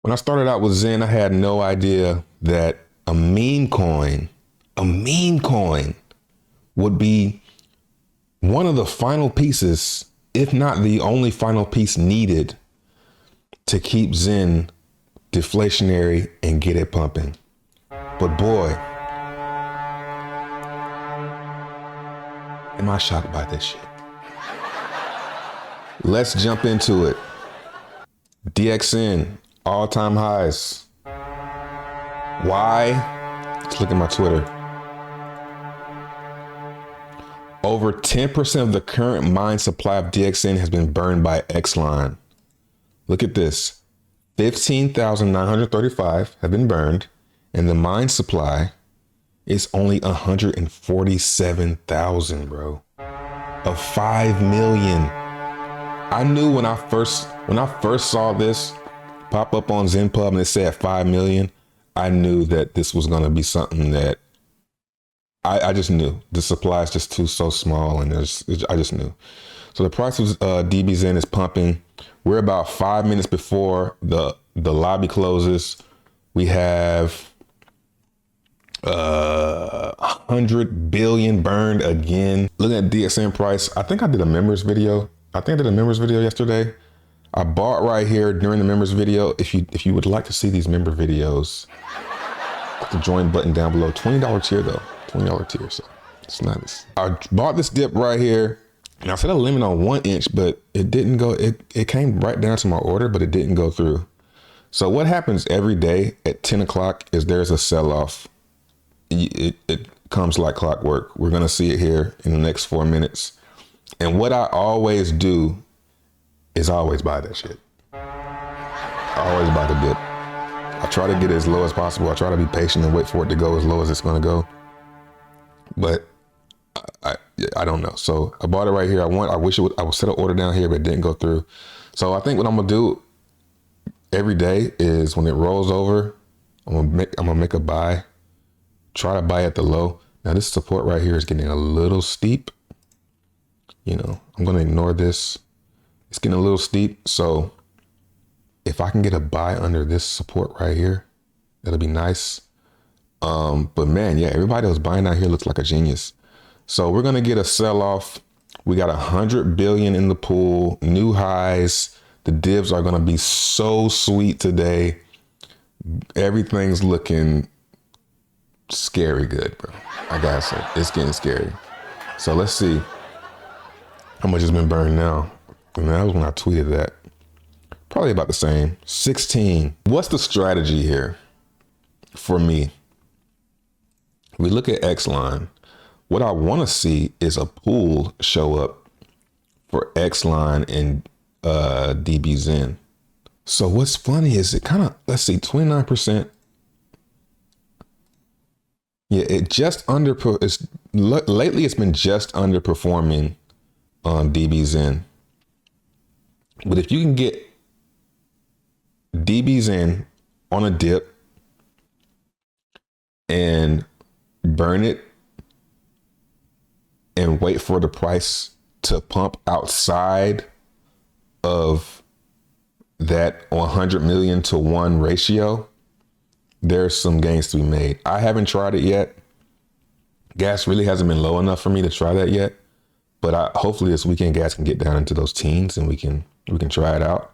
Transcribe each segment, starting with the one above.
When I started out with Zen, I had no idea that a meme coin would be one of the final pieces, if not the only final piece needed to keep Zen deflationary and get it pumping. But boy, am I shocked by this shit. Let's jump into it. DXen, all-time highs. Why? Let's look at my Twitter. Over 10% of the current mine supply of DXen has been burned by Xline. Look at this. 15,935 have been burned, and the mine supply is only 147,000, bro. Of 5 million. I knew when I first saw this pop up on ZenPub and it said 5 million, I knew that this was gonna be something that I just knew. The supply is just so small, and I just knew. So the price of DBXen is pumping. We're about 5 minutes before the lobby closes. We have 100 billion burned again. Looking at DXen price, I think I did a members video. Yesterday. I bought right here during the members video. If you would like to see these member videos, click the join button down below. $20 tier though, $20 tier. So it's nice. I bought this dip right here. And I set a limit on 1 inch, but it didn't go. It came right down to my order, but it didn't go through. So what happens every day at 10 o'clock is there's a sell-off. It comes like clockwork. We're gonna see it here in the next 4 minutes. And what I always do is I always buy that shit. I always buy the dip. I try to get it as low as possible. I try to be patient and wait for it to go as low as it's gonna go. But I don't know. So I bought it right here. I would set an order down here, but it didn't go through. So I think what I'm gonna do every day is when it rolls over, I'm gonna make a buy. Try to buy at the low. Now this support right here is getting a little steep. You know, I'm gonna ignore this. It's getting a little steep. So if I can get a buy under this support right here, that'll be nice. But man, yeah, everybody that was buying out here looks like a genius. So we're gonna get a sell-off. We got 100 billion in the pool, new highs. The divs are gonna be so sweet today. Everything's looking scary good, bro. I gotta say, it's getting scary. So let's see how much has been burned now. And that was when I tweeted that. Probably about the same, 16. What's the strategy here for me? We look at Xline. What I want to see is a pool show up for Xline and DBXen. So what's funny is it kind of, let's see, 29%. Yeah, lately it's been just underperforming on DBXen. But if you can get DBXen on a dip and burn it and wait for the price to pump outside of that 100 million to 1 ratio, there's some gains to be made. I haven't tried it yet. Gas really hasn't been low enough for me to try that yet, but hopefully this weekend gas can get down into those teens and we can try it out.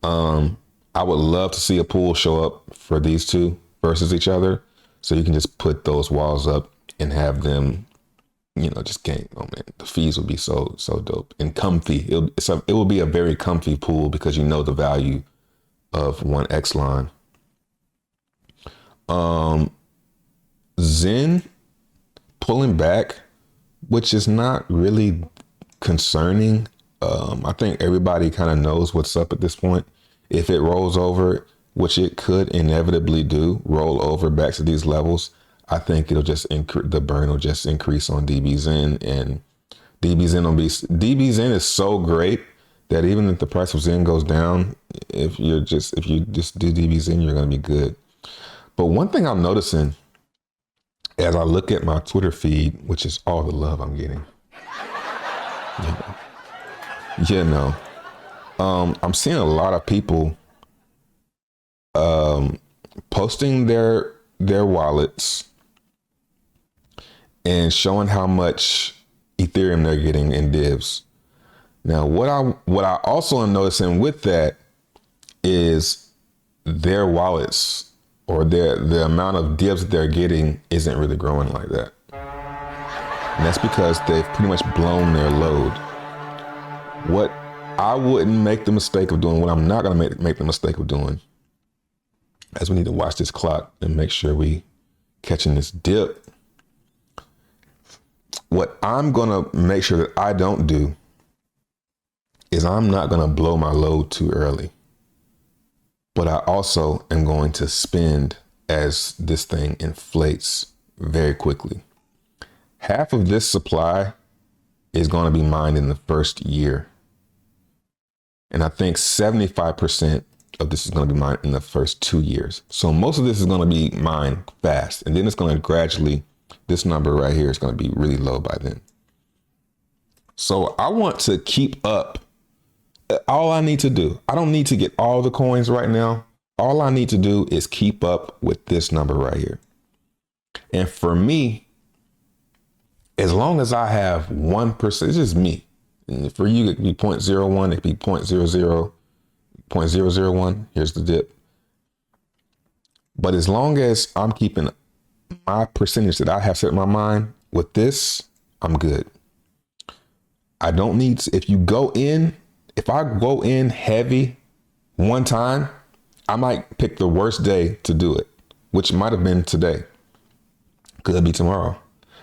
I would love to see a pool show up for these two versus each other, so you can just put those walls up and have them, you know, just gain. Oh man, the fees would be so dope and comfy. It will be a very comfy pool because you know the value of one Xline. Zen pulling back, which is not really concerning. I think everybody kind of knows what's up at this point. If it rolls over, which it could inevitably do, roll over back to these levels, I think it'll just the burn will just increase on DBXen, and DBXen is so great that even if the price of Zen goes down, if you just do DBXen, you're gonna be good. But one thing I'm noticing as I look at my Twitter feed, which is all the love I'm getting, I'm seeing a lot of people posting their wallets and showing how much Ethereum they're getting in divs. Now, what I also am noticing with that is their wallets or the amount of divs that they're getting isn't really growing like that. And that's because they've pretty much blown their load. What I wouldn't make the mistake of doing, what I'm not going to make the mistake of doing, as we need to watch this clock and make sure we catching this dip. What I'm going to make sure that I don't do is I'm not going to blow my load too early. But I also am going to spend as this thing inflates very quickly. Half of this supply is going to be mined in the first year. And I think 75% of this is going to be mined in the first 2 years. So most of this is going to be mined fast. And then it's going to gradually, this number right here is going to be really low by then. So I want to keep up. All I need to do, I don't need to get all the coins right now. All I need to do is keep up with this number right here. And for me, as long as I have 1%, it's just me. And for you, it could be 0.01, it could be 0.00, 0.001. Here's the dip. But as long as I'm keeping my percentage that I have set in my mind with this, I'm good. I don't need to, if I go in heavy one time, I might pick the worst day to do it, which might have been today. Could be tomorrow.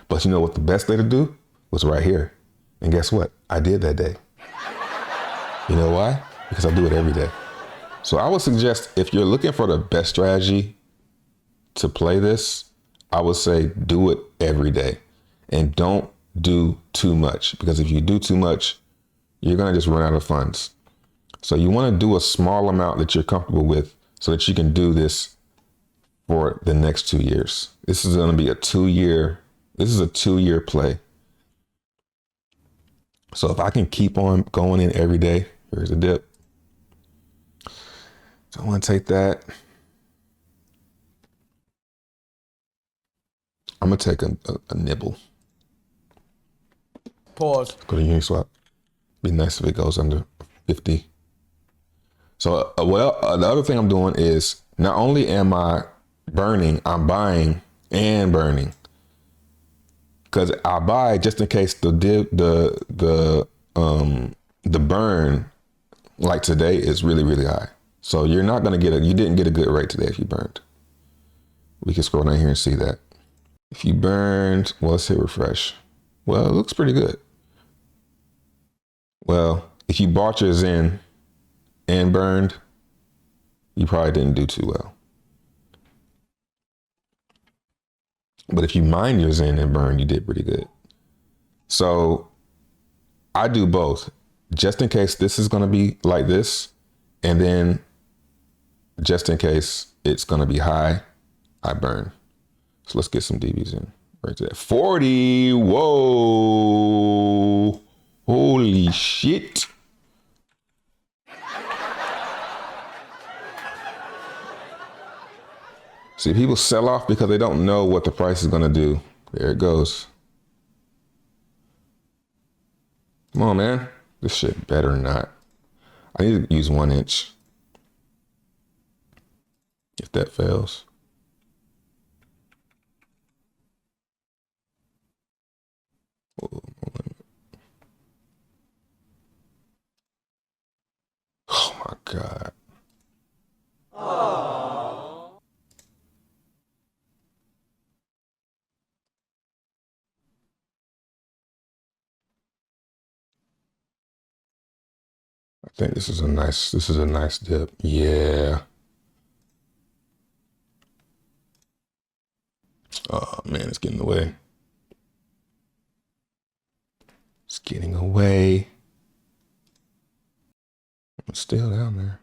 But you know what the best day to do was right here. And guess what? I did that day. You know why? Because I do it every day. So I would suggest if you're looking for the best strategy to play this, I would say do it every day and don't do too much, because if you do too much, you're going to just run out of funds. So you want to do a small amount that you're comfortable with so that you can do this for the next 2 years. This is going to be a 2-year. This is a 2-year play. So if I can keep on going in every day, here's a dip. So I want to take that. I'm going to take a nibble. Pause. Go to Uniswap. Be nice if it goes under 50. So, the other thing I'm doing is not only am I burning, I'm buying and burning. Because I buy just in case the burn like today is really, really high. So you're not going to you didn't get a good rate today if you burned. We can scroll down here and see that. If you burned, well, let's hit refresh. Well, it looks pretty good. Well, if you bought yours in and burned, you probably didn't do too well. But if you mined yours in and burned, you did pretty good. So I do both, just in case this is going to be like this. And then just in case it's going to be high, I burn. So let's get some DBs in right there. 40. Whoa. Holy shit. See, people sell off because they don't know what the price is going to do. There it goes. Come on, man. This shit better not. I need to use 1 inch. If that fails. Oh my God. Aww. I think this is a nice dip. Yeah. Oh man, it's getting away. It's getting away. It's still down there.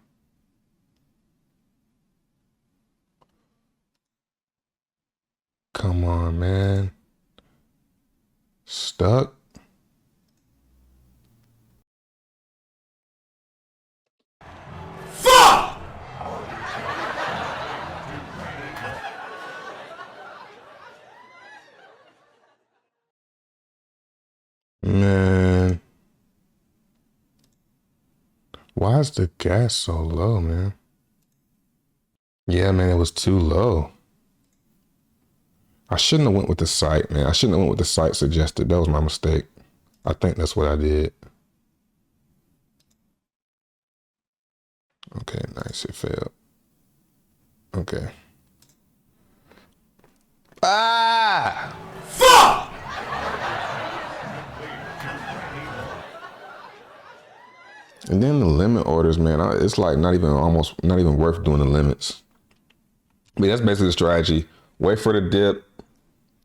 Come on, man. Stuck. Fuck! Why is the gas so low, man? Yeah, man, it was too low. I shouldn't have went with the site, man. I shouldn't have went with the site suggested. That was my mistake. I think that's what I did. Okay, nice. It failed. Okay. Ah! Fuck! And then the limit orders, man, it's like not even worth doing the limits. I mean, that's basically the strategy. Wait for the dip,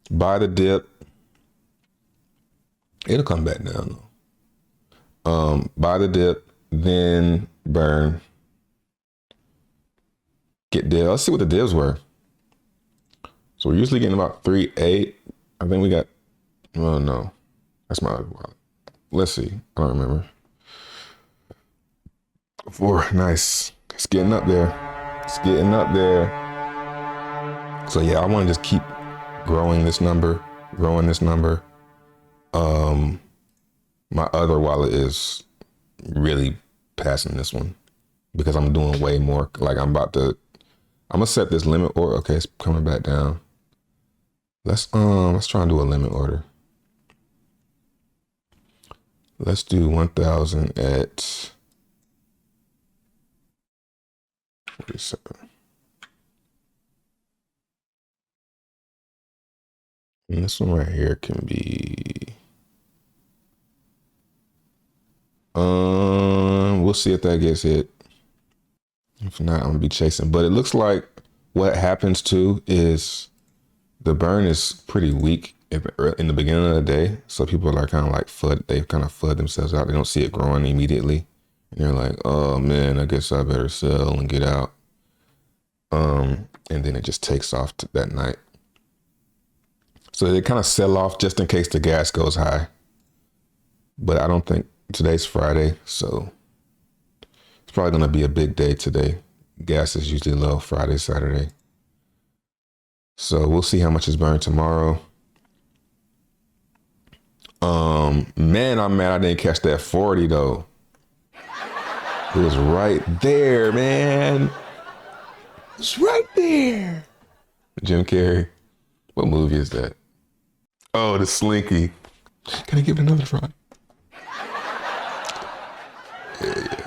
buy the dip. It'll come back down though. Buy the dip, then burn. Get div. Let's see what the divs were. So we're usually getting about 3.8. I think we got, oh no, that's my other wallet. Let's see, I don't remember. 4, nice. It's getting up there. It's getting up there. So yeah, I want to just keep growing this number. My other wallet is really passing this one because I'm doing way more. Like I'm gonna set this limit order. Okay, it's coming back down. Let's try and do a limit order. Let's do 1,000 at 47. And this one right here can be, we'll see if that gets hit. If not, I'm gonna be chasing. But it looks like what happens too is the burn is pretty weak in the beginning of the day. So people are kind of like they kind of FUD themselves out. They don't see it growing immediately. And they're like, oh man, I guess I better sell and get out. And then it just takes off that night. So they kind of sell off just in case the gas goes high. But I don't think today's Friday, so it's probably gonna be a big day today. Gas is usually low Friday, Saturday. So we'll see how much is burned tomorrow. Man, I'm mad I didn't catch that 40 though. It was right there, man. It's right there. Jim Carrey. What movie is that? Oh, the Slinky. Can I give it another try? Yeah.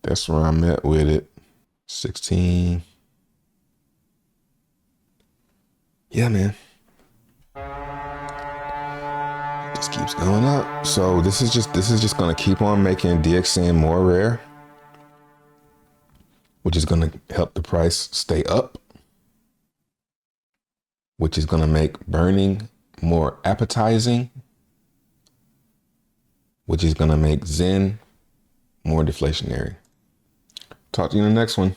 That's where I'm at with it. 16. Yeah, man. Just keeps going up. So this is just gonna keep on making DBXen more rare, which is gonna help the price stay up, which is gonna make burning more appetizing, which is gonna make Zen more deflationary. Talk to you in the next one.